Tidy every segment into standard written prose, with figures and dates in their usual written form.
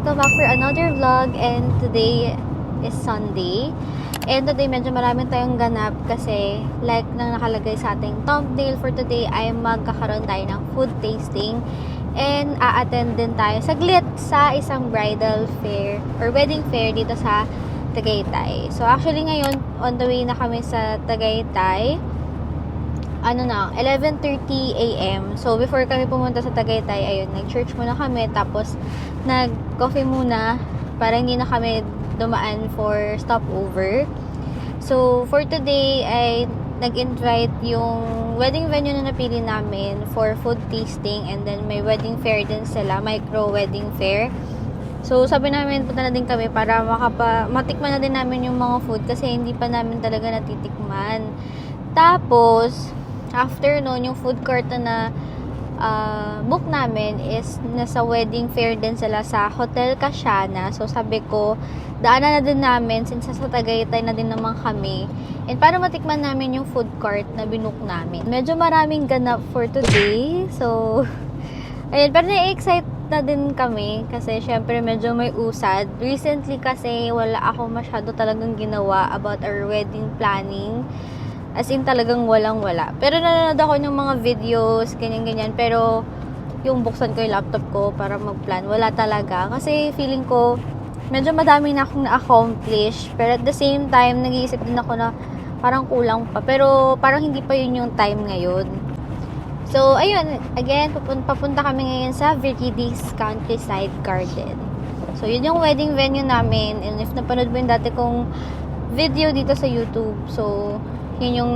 welcome back for another vlog, and today is Sunday. And today medyo maraming tayong ganap kasi like nang nakalagay sa ating thumbnail for today ay magkakaroon tayo ng food tasting and a-attend din tayo saglit sa isang bridal fair or wedding fair dito sa Tagaytay. So actually ngayon on the way na kami sa Tagaytay. 11:30 AM. So, before kami pumunta sa Tagaytay, ayun, nag-church muna kami, tapos nag-coffee muna para hindi na kami dumaan for stopover. So, for today, ay nag-invite yung wedding venue na napili namin for food tasting, and then may wedding fair din sila, micro wedding fair. So, sabi namin, punta na din kami para matikman na din namin yung mga food kasi hindi pa namin talaga natitikman. Tapos, after noon, yung food court na book namin is nasa wedding fair din sila sa Hotel Kasiana. So, sabi ko, daanan na din namin since sa Tagaytay na din naman kami. And para matikman namin yung food court na binook namin. Medyo maraming ganap for today. So, ayun, pero na-excite na din kami kasi syempre medyo may usad. Recently kasi wala ako masyado talagang ginawa about our wedding planning. As in, talagang walang-wala. Pero nanonood ako ng mga videos, ganyan-ganyan. Pero, yung buksan ko yung laptop ko para mag-plan, wala talaga. Kasi, feeling ko, medyo madami na akong na-accomplish. Pero at the same time, nag-iisip din ako na parang kulang pa. Pero, parang hindi pa yun yung time ngayon. So, ayun. Again, papunta kami ngayon sa Viridi's Countryside Garden. So, yun yung wedding venue namin. And if napanood mo yung dati kong video dito sa YouTube, so, yun yung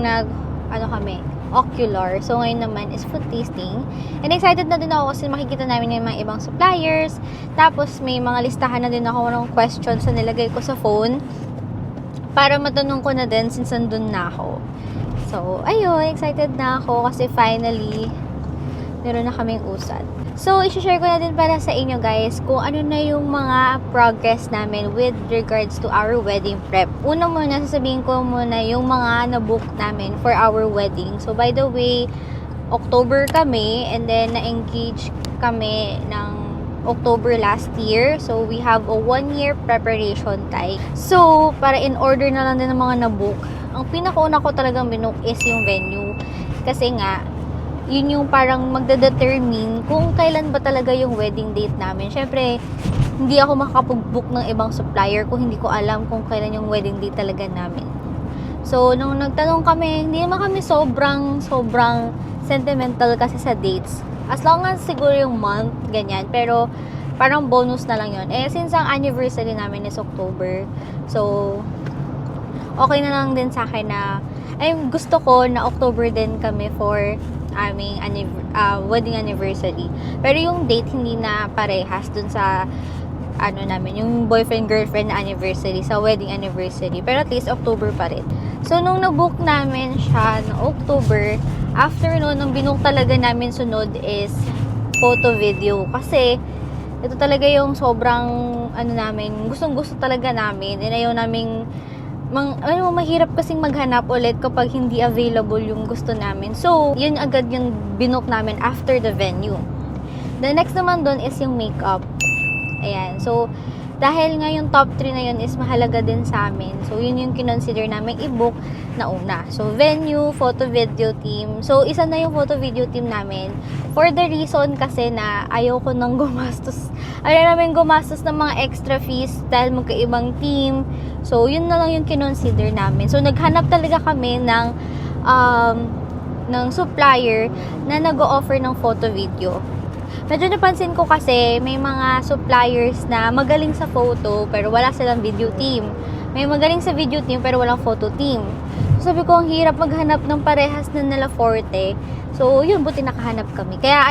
ocular. So, ngayon naman is food tasting. And excited na din ako kasi makikita namin yung mga ibang suppliers. Tapos, may mga listahan na din ako ng questions na nilagay ko sa phone para matanong ko na din since nandun na ako. So, ayun, excited na ako kasi finally, meron na kaming usad. So, i-share ko na din para sa inyo guys kung ano na yung mga progress namin with regards to our wedding prep. Una muna, sasabihin ko muna yung mga na-book namin for our wedding. So, by the way, October kami and then na-engage kami ng October last year. So, we have a 1-year preparation time. So, para in order na lang din ng mga na-book, ang pinakauna ko talagang binook is yung venue. Kasi nga, yun yung parang magdedetermine kung kailan ba talaga yung wedding date namin. Syempre, hindi ako makakapag-book ng ibang supplier kung hindi ko alam kung kailan yung wedding date talaga namin. So, nung nagtanong kami, hindi naman kami sobrang sentimental kasi sa dates. As long as siguro yung month, ganyan. Pero, parang bonus na lang yun. Eh, since ang anniversary namin is October, so, okay na lang din sa akin na, ay, gusto ko na October din kami for aming wedding anniversary. Pero yung date hindi na parehas dun sa namin, yung boyfriend-girlfriend na anniversary sa wedding anniversary. Pero at least October pa rin. So, nung na-book namin siya no October, after nun, nung binook talaga namin sunod is photo-video. Kasi, ito talaga yung sobrang, namin, gustong-gusto talaga namin. And ayaw naming mahirap kasing maghanap ulit kapag hindi available yung gusto namin. So, yun agad yung binook namin after the venue. The next naman dun is yung makeup. Ayan. So, dahil nga yung top 3 na yun is mahalaga din sa amin. So, yun yung kinonsider namin i-book na una. So, venue, photo-video team. So, isa na yung photo-video team namin. For the reason kasi na ayaw ko nang gumastos. Ayaw namin gumastos ng mga extra fees dahil magkaibang team. So, yun na lang yung kinonsider namin. So, naghanap talaga kami ng supplier na nag-o-offer ng photo-video. Medyo napansin ko kasi may mga suppliers na magaling sa photo pero wala silang video team. May magaling sa video team pero walang photo team. So, sabi ko, ang hirap maghanap ng parehas na nila forte. So, yun, buti nakahanap kami. Kaya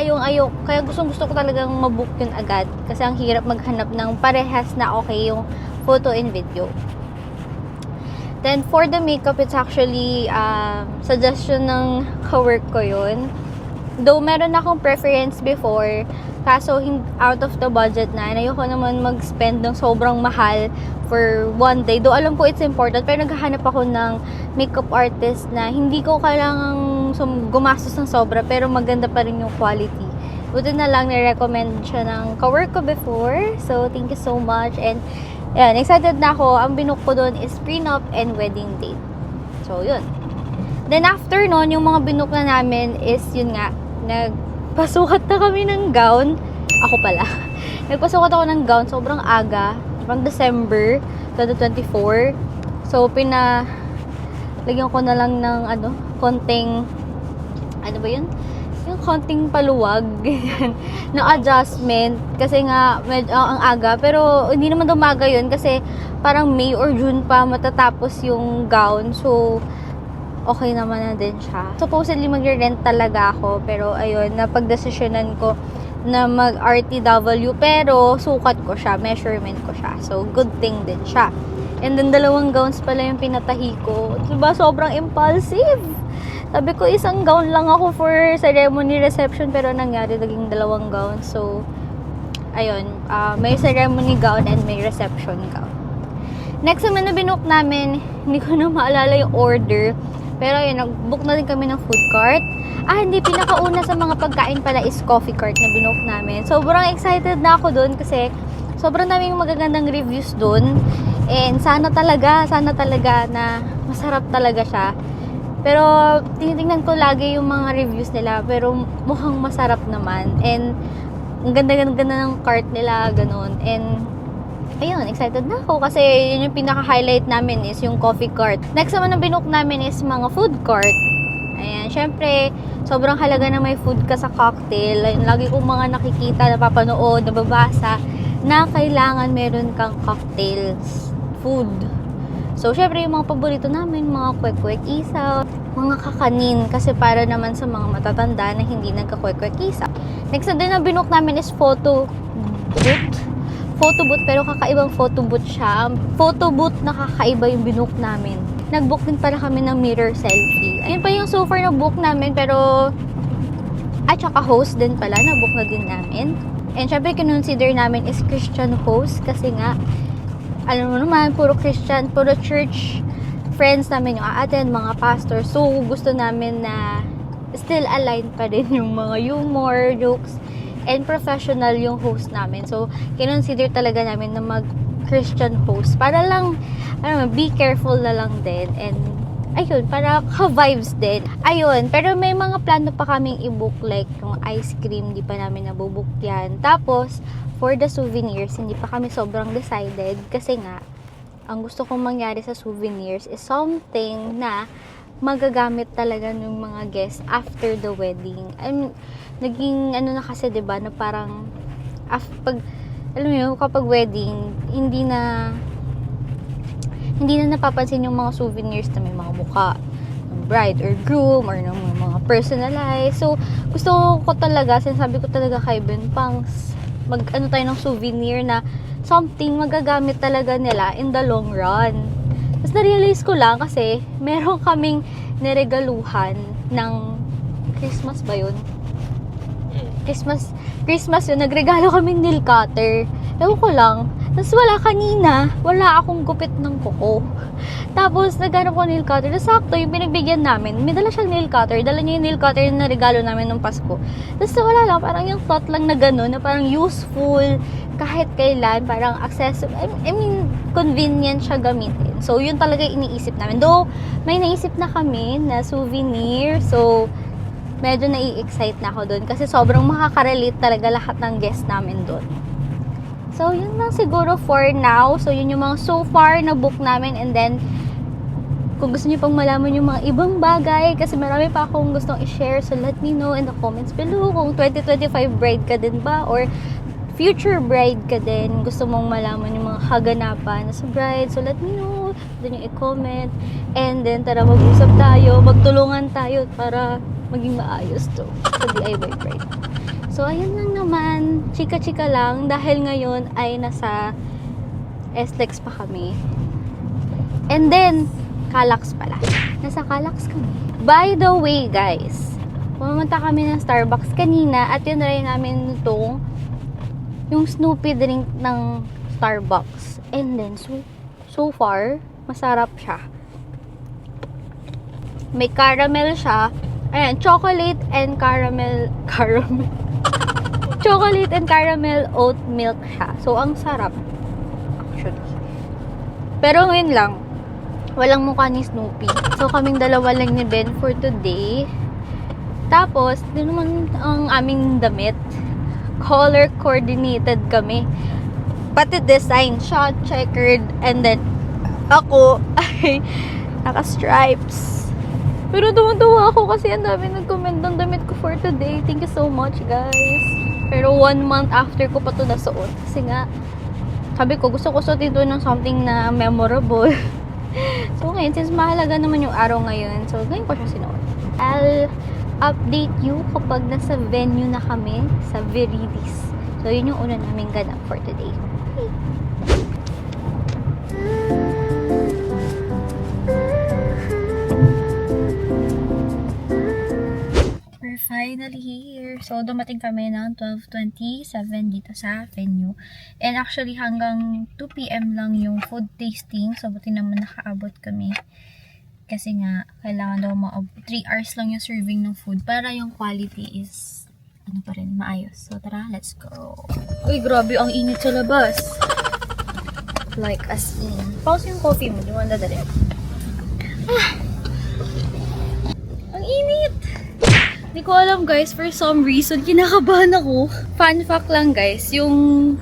kaya gusto ko talagang mabook yun agad. Kasi ang hirap maghanap ng parehas na okay yung photo and video. Then, for the makeup, it's actually suggestion ng ka-work ko yun. Though, meron akong preference before, kaso out of the budget na, ayoko naman mag-spend ng sobrang mahal for one day. Though, alam ko it's important, pero naghahanap ako ng makeup artist na hindi ko kailangang gumastos ng sobra, pero maganda pa rin yung quality. Buti na lang ni-recommend siya ng ka-work ko before. So, thank you so much. And, yan, excited na ako. Ang binook ko doon is prenup and wedding date. So, yun. Then, after nun, yung mga binook na namin is, yun nga, nagpasukat na kami ng gown. Ako pala. Nagpasukat ako ng gown. Sobrang aga. Pang December 2024. So, lagyan ko na lang ng, konting, ano ba yun? Yung konting paluwag, ng adjustment. Kasi nga, ang aga. Pero, hindi naman umaga yun kasi parang May or June pa matatapos yung gown. So, okay naman na din siya. Supposedly, magre-rent talaga ako. Pero, ayun, napagdesisyonan ko na mag-RTW. Pero, sukat ko siya. Measurement ko siya. So, good thing din siya. And then, 2 gowns pala yung pinatahi ko. Diba, sobrang impulsive. Sabi ko, isang gown lang ako for ceremony reception, pero nangyari, naging 2 gowns. So, ayun, may ceremony gown and may reception gown. Next naman na binook namin, hindi ko na maalala yung order, pero ayun, nag-book na din kami ng food cart. Hindi, pinakauna sa mga pagkain pala is coffee cart na binook namin. Sobrang excited na ako dun kasi sobrang daming magagandang reviews dun. And sana talaga na masarap talaga siya. Pero, tinitingnan ko lagi yung mga reviews nila. Pero, mukhang masarap naman. And, ang ganda-ganda ng cart nila, ganun. And, ayun, excited na ako. Kasi, yun yung pinaka-highlight namin is yung coffee cart. Next naman na binook namin is mga food cart. Ayan, syempre, sobrang halaga na may food ka sa cocktail. Ayun, lagi kong mga nakikita, napapanood, nababasa, na kailangan meron kang cocktails, food. So, syempre, yung mga paborito namin, mga kwek-kwek isaw, mga kakanin, kasi para naman sa mga matatanda na hindi nagka-kwek-kwek isaw. Next na din na binook namin is photo booth. Photo booth, pero kakaibang photo booth siya. Photo booth na kakaiba yung binook namin. Nag-book din pala kami ng mirror selfie. Ayun pa yung so far na book namin, pero at saka host din pala, na-book na din namin. And syempre, kinonsider namin is Christian host, kasi nga, alam mo naman, puro Christian, puro church friends namin yung a-attend, mga pastor. So, gusto namin na still aligned pa rin yung mga humor, jokes, and professional yung host namin. So, kinonsider talaga namin na mag-Christian host. Para lang, be careful na lang din. And, ayun, para ka-vibes din. Ayun, pero may mga plano pa kaming i-book, like yung ice cream, di pa namin nabubook yan. Tapos, for the souvenirs, hindi pa kami sobrang decided kasi nga, ang gusto kong mangyari sa souvenirs is something na magagamit talaga ng mga guests after the wedding. Naging na kasi, diba, na parang alam mo yun, kapag wedding, hindi na napapansin yung mga souvenirs na may mga mukha ng bride or groom or ng mga personalized. So, gusto ko talaga, sinasabi ko talaga kay Ben Pangs, tayo ng souvenir na something magagamit talaga nila in the long run. Tapos na-realize ko lang kasi meron kaming niregaluhan ng Christmas ba yun? Christmas yun, nagregalo kaming nail cutter. Ewan ko lang. Tapos wala akong gupit ng kuko. Tapos, naghanap ko nail cutter. Tapos, sakto, yung pinagbigyan namin, may dala siyang nail cutter. Dala niya yung nail cutter na regalo namin nung Pasko. Tapos, wala lang, parang yung thought lang na gano'n, na parang useful, kahit kailan, parang accessible. I mean, convenient siya gamitin. So, yun talaga iniisip namin. Though, may naisip na kami na souvenir. So, medyo nai-excite na ako doon. Kasi sobrang makaka-relate talaga lahat ng guests namin doon. So, yun lang siguro for now. So, yun yung mga so far na book namin. And then, kung gusto niyo pang malaman yung mga ibang bagay, kasi marami pa akong gustong i-share. So, let me know in the comments below kung 2025 bride ka din ba or future bride ka din. Gusto mong malaman yung mga kaganapan sa bride. So, let me know. Doon yung i-comment. And then, tara mag-usap tayo. Magtulungan tayo para maging maayos to sa DIY bride. So, ayun lang naman. Chika-chika lang. Dahil ngayon ay nasa SLEX pa kami. And then, Calax pala. Nasa Calax kami. By the way, guys, pumunta kami ng Starbucks kanina at yun rin namin itong yung Snoopy drink ng Starbucks. And then, so far, masarap siya. May caramel siya. Ayan, chocolate and caramel. chocolate and caramel oat milk siya. So, ang sarap. Actually. Pero ngayon lang, walang mukha ni Snoopy. So, kaming dalawa lang ni Ben for today. Tapos, din naman ang aming damit. Color coordinated kami. Pati design siya, checkered. And then, ako ay naka-stripes. Pero tuwa ako kasi ang dami nag-comment ng damit ko for today. Thank you so much, guys. Pero 1 month after ko pa ito nasuot. Kasi nga, sabi ko, gusto ko suotin ito ng something na memorable. So, ngayon, since mahalaga naman yung araw ngayon, so, ngayon ko siya sinuot. I'll update you kapag nasa venue na kami sa Viridis. So, yun yung una naming ganap for today. We're finally here. So, dumating kami ng 12:27 dito sa venue. And actually, hanggang 2 PM lang yung food tasting. So, buti naman nakaabot kami. Kasi nga, kailangan daw 3 hours lang yung serving ng food para yung quality is, ano pa rin, maayos. So, tara, let's go. Uy, grabe, ang init sa labas. Like, as in. Pause yung coffee mo, di mo dadali. Ang init! Hindi ko alam, guys, for some reason, kinakabahan ako. Fun fact lang, guys, yung,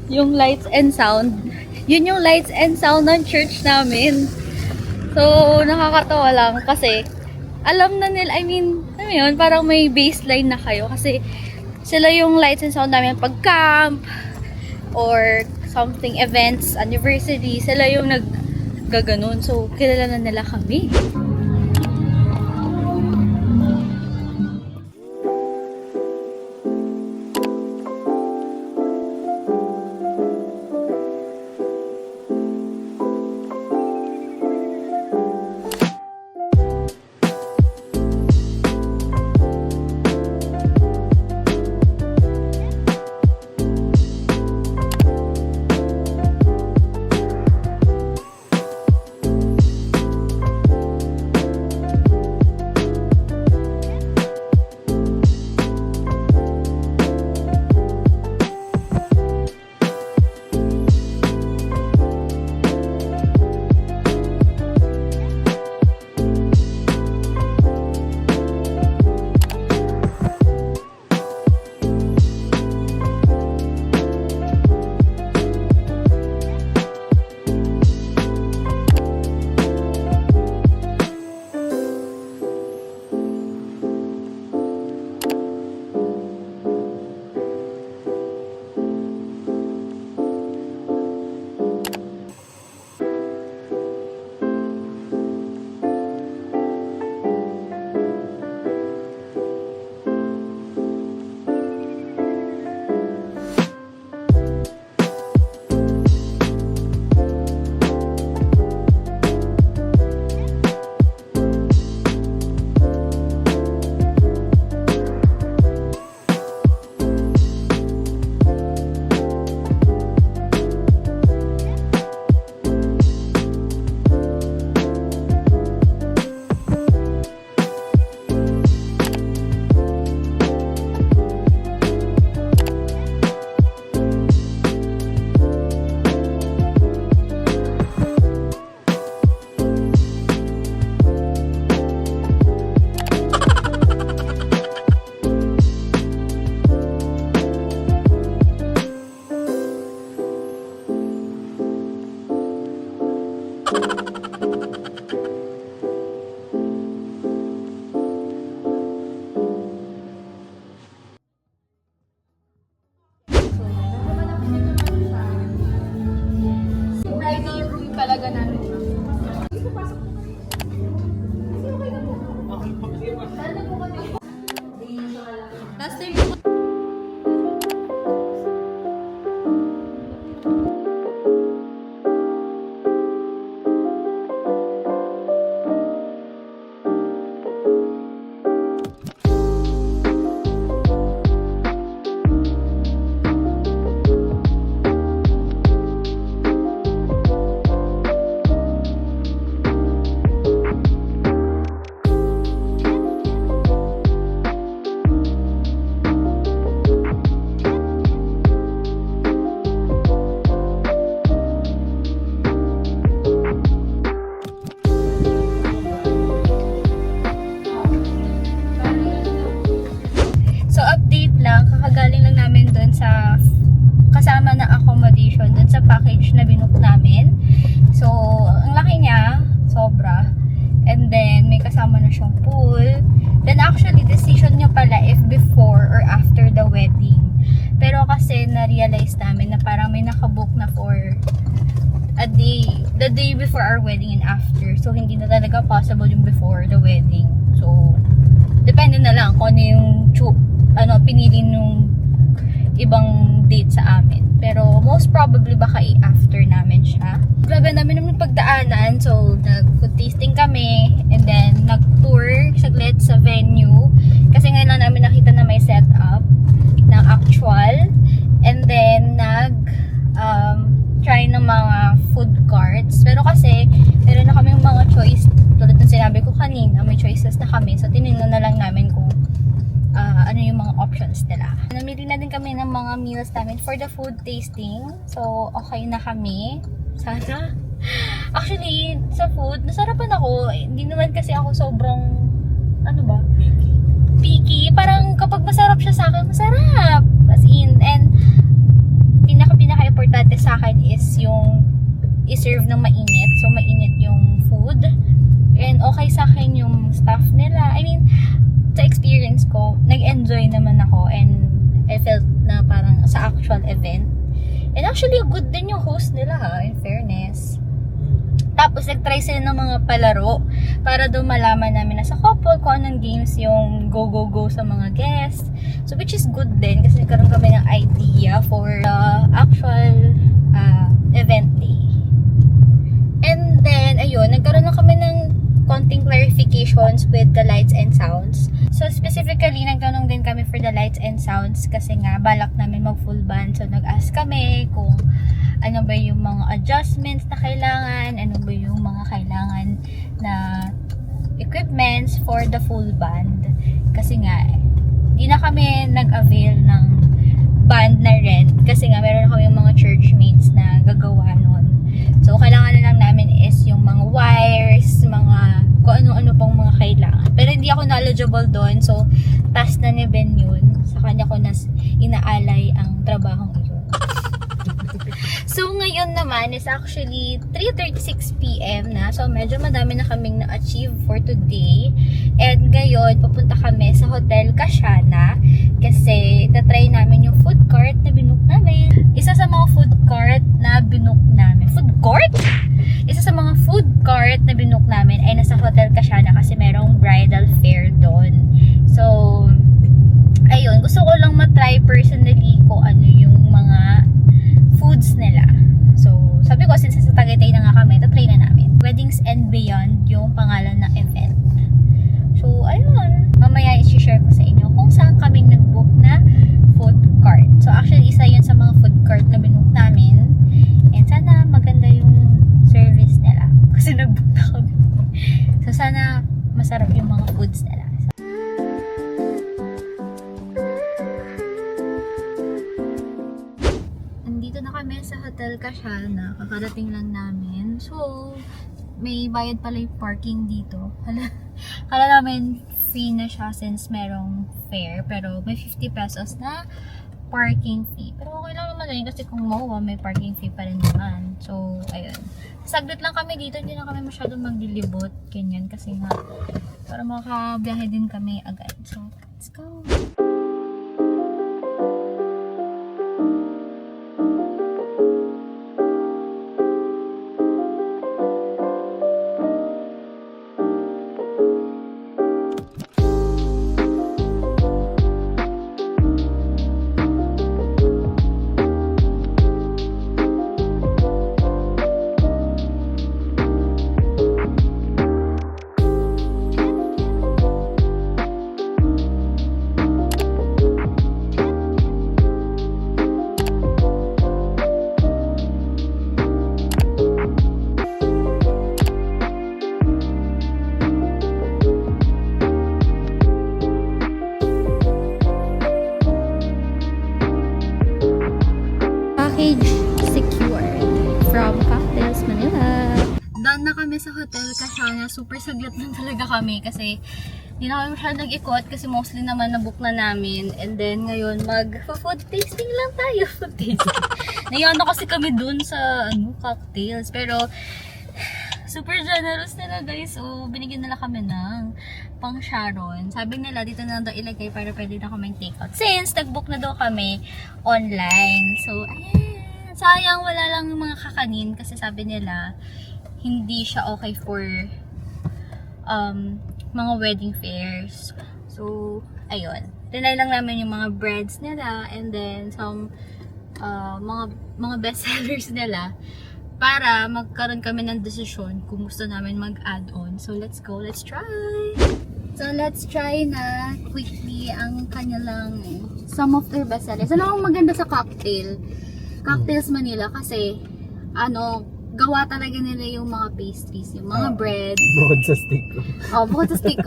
yung lights and sound, yun yung lights and sound ng church namin. So, nakakatawa lang kasi alam na nila, alam mo yun, parang may baseline na kayo kasi sila yung lights and sound namin pag camp or something, events, anniversary, sila yung naggaganon. So, kilala na nila kami. kasama na siyang pool. Then actually, decision niya pala if before or after the wedding. Pero kasi na-realize namin na parang may nakabook na for the day before our wedding and after. So, hindi na talaga possible yung before the wedding. So, depende na lang kung ano yung pinili nung ibang date sa amin. Pero, most probably baka after namin siya. Grabe namin naman pagdaanan. So, nag-food tasting kami. And then, nag-tour saglit sa venue. Kasi ngayon lang namin nakita na may setup ng actual. And then, try ng mga food carts. Pero kasi, meron na kaming mga choice. Tulad ng sinabi ko kanina, may choices na kami. So, tinignan na lang namin kung ano yung mga options nila. Namili na din kami ng mga meals namin for the food tasting. So, okay na kami. Sana. Actually, sa food, nasarapan ako. Hindi naman kasi ako sobrang, picky. Parang kapag masarap siya sa akin, masarap. As in, and pinaka-importante sa akin is yung i-serve ng mainit. So, mainit yung food. And okay sa akin yung staff nila. I mean, sa experience ko, nag-enjoy naman ako and I felt na parang sa actual event. And actually, good din yung host nila in fairness. Tapos, nag-try sila ng mga palaro para doon malaman namin na sa couple kung anong games yung go sa mga guests. So, which is good din kasi nagkaroon kami ng idea for the actual event day. And then, ayun, nagkaroon na kami ng konting clarifications with the lights and sounds. So, specifically, nagtanong din kami for the lights and sounds kasi nga, balak namin mag-full band. So, nag-ask kami kung ano ba yung mga adjustments na kailangan, ano ba yung mga kailangan na equipments for the full band. Kasi nga, di na kami nag-avail ng band na rent kasi nga, meron kami yung mga churchmates na gagawa nun. So, kailangan na lang namin is yung mga wires, mga kung ano-ano pang mga kailangan. Pero hindi ako knowledgeable doon. So, task na ni Ben yun. Sa kanya ko inaalay ang trabahong iyon. So, ngayon naman is actually 3:36 PM na. So, medyo madami na kaming na-achieve for today. And ngayon, papunta kami sa Hotel Kashana kasi tatry namin yung food court na binook namin. Isa sa mga food court na binook namin. Food court? Isa sa mga food court na binook namin ay nasa Hotel Kashana kasi merong bridal fair doon. So, ayun. Gusto ko lang matry personally kung ano yung mga foods nila. So, sabi ko, since sa Tagaytay na nga kami, tatry na namin. Weddings and Beyond yung pangalan ng event. So, ayun. Mamaya i-share ko sa inyo kung saan kaming nag-book na food cart. So, actually, isa yun sa mga food cart na binook namin. And sana maganda yung service nila. Kasi nag-book na kami. So, sana masarap yung mga foods nila. Dito na kami sa Hotel Kashana. Kakarating lang namin. So, may bayad pala yung parking dito. Kala namin free na siya since merong fare. Pero may 50 pesos na parking fee. Pero okay lang naman yun kasi kung MOA, may parking fee pa rin naman. So, ayun. Saglit lang kami dito. Hindi na kami masyadong maglilibot. Ganyan. Kasi nga, para makabiyahe din kami agad. So, let's go! Secured from Cocktails Manila. Done na kami sa Hotel Kashana. Super saglit lang talaga kami kasi hindi na kami masyadong nag-ikot kasi mostly naman na-book na namin. And then ngayon mag-food tasting lang tayo. Food tasting. Naiyan na kasi kami dun sa cocktails. Pero Super generous nila guys. So, binigyan nila kami ng pang Sharon. Sabi nila, dito na daw ilagay para pwede na kaming take out. Since, nag-book na daw kami online. So, ayan. Sayang, wala lang yung mga kakanin. Kasi sabi nila, hindi siya okay for mga wedding fairs. So, ayun. Tinry lang namin yung mga breads nila and then some mga best sellers nila para magkaroon kami ng desisyon kung gusto namin mag-add-on. So, let's go. Let's try! So, let's try na quickly ang kanilang some of their best sellers. Alam mo maganda sa Cocktails Manila kasi gawa talaga nila yung mga pastries, yung mga bread. Bukod sa stick. Bukod sa stick,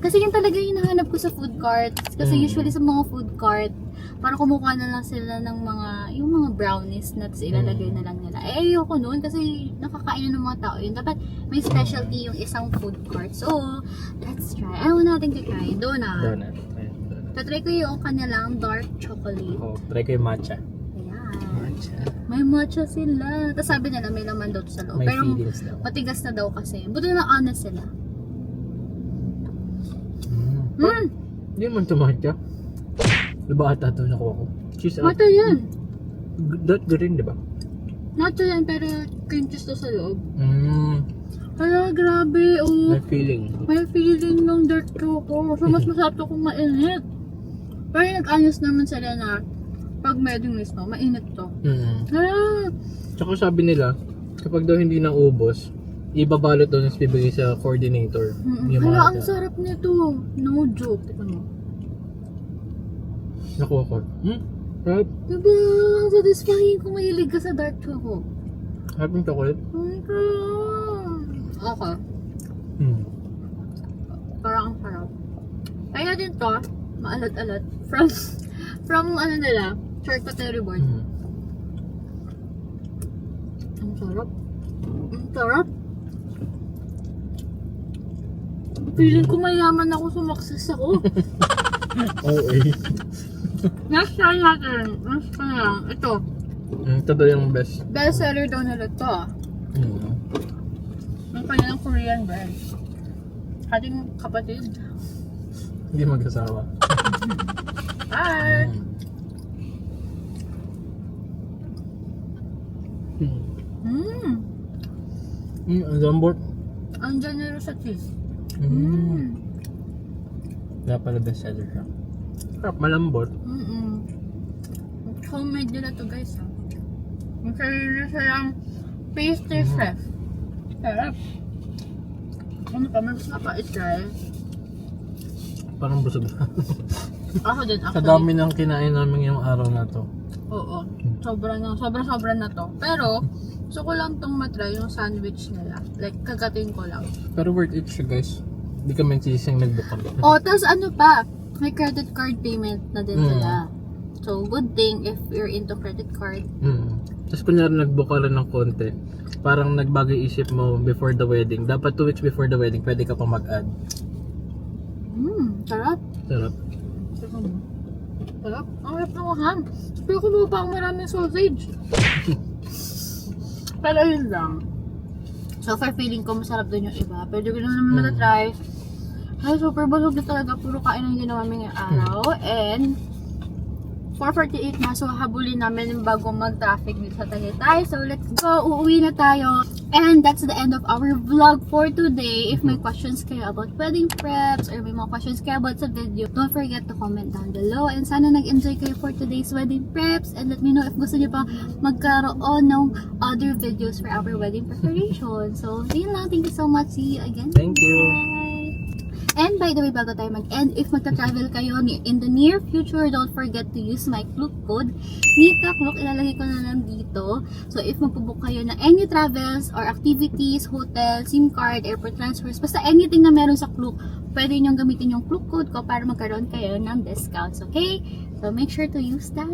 Kasi yun talaga yung hinahanap ko sa food cart. Kasi usually sa mga food cart, parang kumukuha na lang sila ng yung mga brownies na ilalagay na lang nila. Ayoko nun kasi nakakain na ng mga tao yun. Dapat may specialty yung isang food cart. So, let's try. Ayaw natin try. Donut. Tatry ko yung kanilang dark chocolate. Try ko yung matcha. May matcha sila. Tapos sabi nila may laman daw sa loob. May Pero feelings daw. matigas na daw kasi. Buti na honest sila. Hindi man ito matcha. Diba ata ito nakuha ko? Cheese Matcha yan. That green, diba? Matcha yan pero cream cheese daw sa loob. Kaya grabe. May feeling. May feeling ng dark choco. So mas masarap to kung mainit. Pero nag-anyos naman sila na pag medyo mismo, mainit to. Tsaka sabi nila, kapag daw hindi naubos, ibabalot daw yung bibigay sa coordinator. Kaya ang sarap nito. No joke. Tika mo. Nakuha ko. Sarap. Diba? Ang satisfying kung mahilig ka sa dark choco. Sarap yung chocolate. Oh my God. Okay. Parang ang sarap. Kaya din to, maalat-alat. From nila, charcuterie board. Ang sarap. Ang sarap. Feeling ko mayaman ako, sumakses ako. Okay. Next try natin. Next try lang. Ito. Ito daw yung best. Best seller daw nila to. Ang kanilang Korean brand. Ating kapatid. Hindi mag-asawa. Hi! Ang lambot. Ang generous sa cheese. Kaya pala best seller siya. Sarap, malambot. Homemade nila to guys ha. Ang sarili silang pastry chef. Sarap. Ano pa, may gusto pa i-try. Parang busog na. Ako din actually. Sa dami ng kinain namin yung araw na to. Oo. Sobra na to. Pero, gusto ko lang tong matry yung sandwich nila. Like, kagatin ko lang. Pero worth it siya guys. Hindi kami sising nag-book kami. Tapos ano pa, may credit card payment na din sila. So, good thing if you're into credit card. Tapos kunyari nag-book ka rin ng konti. Parang nagbago isip mo before the wedding. Dapat 2 weeks before the wedding, pwede ka pa mag-add. Sarap. Sarap. Sarap. Ang harap ng ham. Pero kumuha pa akong maraming sausage. Pero yun lang. So far feeling ko masarap doon yung iba. Pwede ko lang naman matatry. Ay, super busog na talaga. Puro kain ang ginawa namin ngayong araw. And 4:48 na. So habulin namin bago mag-traffic dito sa Tagaytay. So let's go. Uuwi na tayo. And that's the end of our vlog for today. If may questions kayo about wedding preps or may mga questions kayo about sa video, don't forget to comment down below. And sana nag-enjoy kayo for today's wedding preps. And let me know if gusto niyo pa magkaroon ng other videos for our wedding preparation. So, yun lang. Thank you so much. See you again. Thank you. Bye! And by the way, bago tayo mag-end, if magta-travel kayo in the near future, don't forget to use my Klook code. Mika Klook, ilalagay ko na lang dito. So, if magpubook kayo ng any travels or activities, hotel, SIM card, airport transfers, basta anything na meron sa Klook, pwede nyo gamitin yung Klook code ko para magkaroon kayo ng discounts, okay? So, make sure to use that.